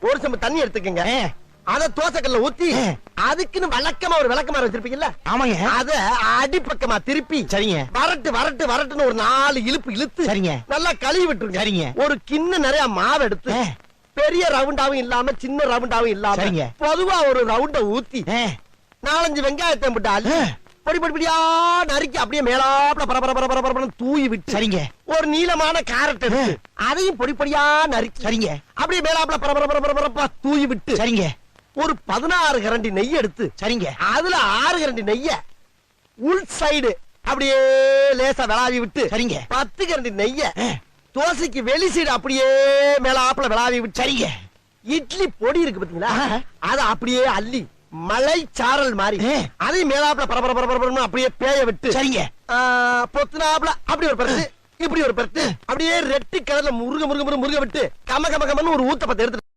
ஒரு சம்பு தண்ணி எடுத்துக்கங்க. அத தோசைக்கல்ல ஊத்தி அதுக்குன்னு வழக்கமா ஒரு விளக்கமாறு வச்சிருப்பீங்கல்ல? ஆமாங்க. அத அடிப்பக்கமா திருப்பி சரிங்க. வரட்டுன்னு ஒரு 4 இழுப்பு இழுத்து சரிங்க. நல்லா கழுவி விட்டுருங்க. சரிங்க. ஒரு கிண்ண நிறைய மாவு எடுத்து பெரிய ரவுண்டாவும் இல்லாம சின்ன ரவுண்டாவும் இல்லாம சரிங்க. பொதுவா ஒரு ரவுண்ட ஊத்தி 4-5 வெங்காயத்தை போட்டு அள்ளி பொடி பொடியா நறுக்கி அப்படியே மேலாப்ல பரபர தூவி விட்டு சரிங்க. ஒரு நீளமான கேரட் எடுத்து அதையும் பொடி பொடியா நறுக்கி சரிங்க. அப்படியே மேலாப்ல பரபர தூவி விட்டு சரிங்க. ஒரு 16 கரண்டி நெய் எடுத்து சரிங்க. அதுல 6 கரண்டி நெய்ய உள் சைடு அப்படியே லேசா விளாவி விட்டு சரிங்க. 10 கரண்டி நெய்ய தோசைக்கு வெளி சைடு அப்படியே மேலாப்ல விளாவி விட்டு சரிங்க. இட்லி பொடி இருக்கு பாத்தீங்களா, அத அப்படியே அள்ளி மலை சாரல் மாதிரி அதை மேலாப்ல பரபர அப்படியே பேய விட்டு சரிங்க. பொத்துனாப்ல அப்படி ஒரு பருத்து இப்படி ஒரு பருத்து அப்படியே ரெட்டி கலர்ல முருக விட்டு கம ஒரு ஊத்தப்பத்தை எடுத்து